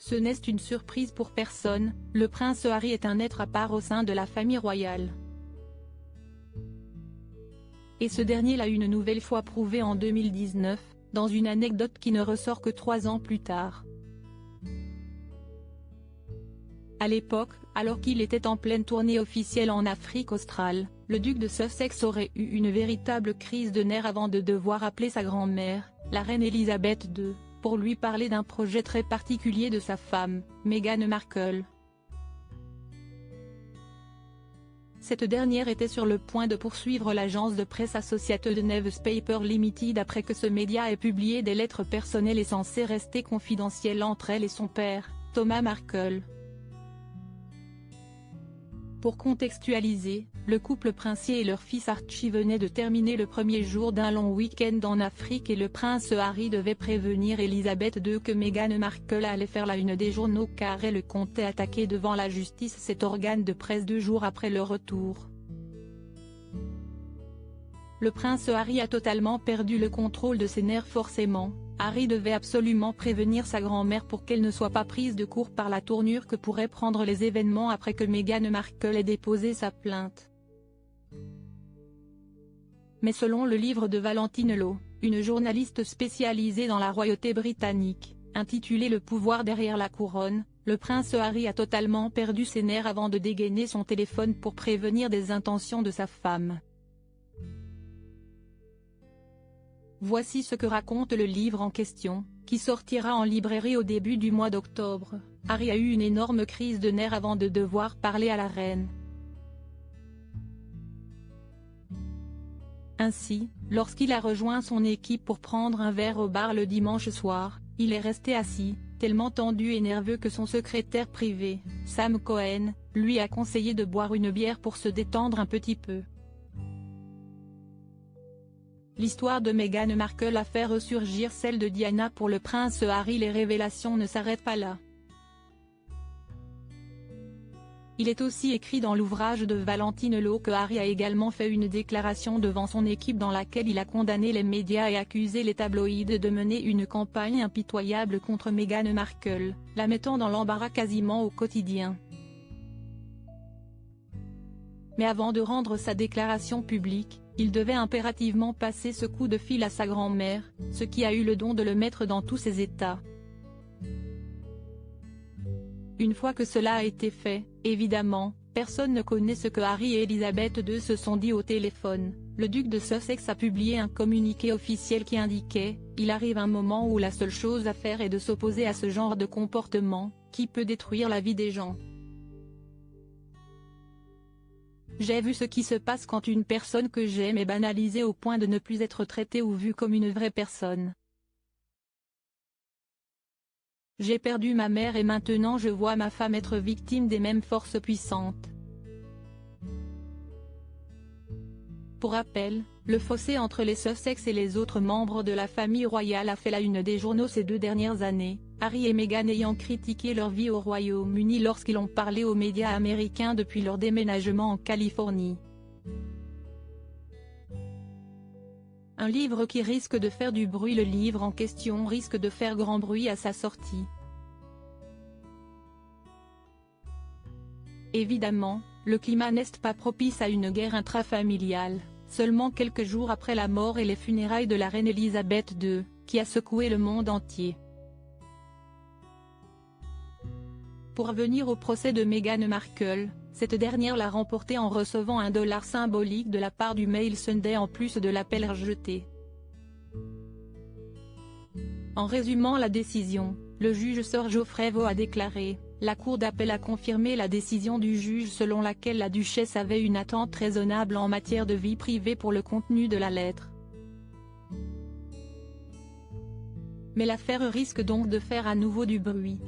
Ce n'est une surprise pour personne, le prince Harry est un être à part au sein de la famille royale. Et ce dernier l'a une nouvelle fois prouvé en 2019, dans une anecdote qui ne ressort que 3 ans plus tard. À l'époque, alors qu'il était en pleine tournée officielle en Afrique australe, le duc de Sussex aurait eu une véritable crise de nerfs avant de devoir appeler sa grand-mère, la reine Elisabeth II, pour lui parler d'un projet très particulier de sa femme, Meghan Markle. Cette dernière était sur le point de poursuivre l'agence de presse Associated Newspaper Limited après que ce média ait publié des lettres personnelles et censées rester confidentielles entre elle et son père, Thomas Markle. Pour contextualiser, le couple princier et leur fils Archie venaient de terminer le premier jour d'un long week-end en Afrique et le prince Harry devait prévenir Elisabeth II que Meghan Markle allait faire la une des journaux car elle comptait attaquer devant la justice cet organe de presse 2 jours après leur retour. Le prince Harry a totalement perdu le contrôle de ses nerfs forcément. Harry devait absolument prévenir sa grand-mère pour qu'elle ne soit pas prise de court par la tournure que pourraient prendre les événements après que Meghan Markle ait déposé sa plainte. Mais selon le livre de Valentine Law, une journaliste spécialisée dans la royauté britannique, intitulé Le pouvoir derrière la couronne, le prince Harry a totalement perdu ses nerfs avant de dégainer son téléphone pour prévenir des intentions de sa femme. Voici ce que raconte le livre en question, qui sortira en librairie au début du mois d'octobre. Harry a eu une énorme crise de nerfs avant de devoir parler à la reine. Ainsi, lorsqu'il a rejoint son équipe pour prendre un verre au bar le dimanche soir, il est resté assis, tellement tendu et nerveux que son secrétaire privé, Sam Cohen, lui a conseillé de boire une bière pour se détendre un petit peu. L'histoire de Meghan Markle a fait ressurgir celle de Diana pour le prince Harry. Les révélations ne s'arrêtent pas là. Il est aussi écrit dans l'ouvrage de Valentine Law que Harry a également fait une déclaration devant son équipe dans laquelle il a condamné les médias et accusé les tabloïds de mener une campagne impitoyable contre Meghan Markle, la mettant dans l'embarras quasiment au quotidien. Mais avant de rendre sa déclaration publique, il devait impérativement passer ce coup de fil à sa grand-mère, ce qui a eu le don de le mettre dans tous ses états. Une fois que cela a été fait, évidemment, personne ne connaît ce que Harry et Elisabeth II se sont dit au téléphone. Le duc de Sussex a publié un communiqué officiel qui indiquait « Il arrive un moment où la seule chose à faire est de s'opposer à ce genre de comportement, qui peut détruire la vie des gens. » J'ai vu ce qui se passe quand une personne que j'aime est banalisée au point de ne plus être traitée ou vue comme une vraie personne. J'ai perdu ma mère et maintenant je vois ma femme être victime des mêmes forces puissantes. Pour rappel, le fossé entre les Sussex et les autres membres de la famille royale a fait la une des journaux ces 2 dernières années, Harry et Meghan ayant critiqué leur vie au Royaume-Uni lorsqu'ils ont parlé aux médias américains depuis leur déménagement en Californie. Un livre qui risque de faire du bruit. Le livre en question risque de faire grand bruit à sa sortie. Évidemment, le climat n'est pas propice à une guerre intrafamiliale, seulement quelques jours après la mort et les funérailles de la reine Elisabeth II, qui a secoué le monde entier. Pour revenir au procès de Meghan Markle, cette dernière l'a remporté en recevant $1 symbolique de la part du Mail Sunday en plus de l'appel rejeté. En résumant la décision, le juge Sir Geoffrey Vaux a déclaré « La Cour d'appel a confirmé la décision du juge selon laquelle la duchesse avait une attente raisonnable en matière de vie privée pour le contenu de la lettre. » Mais l'affaire risque donc de faire à nouveau du bruit.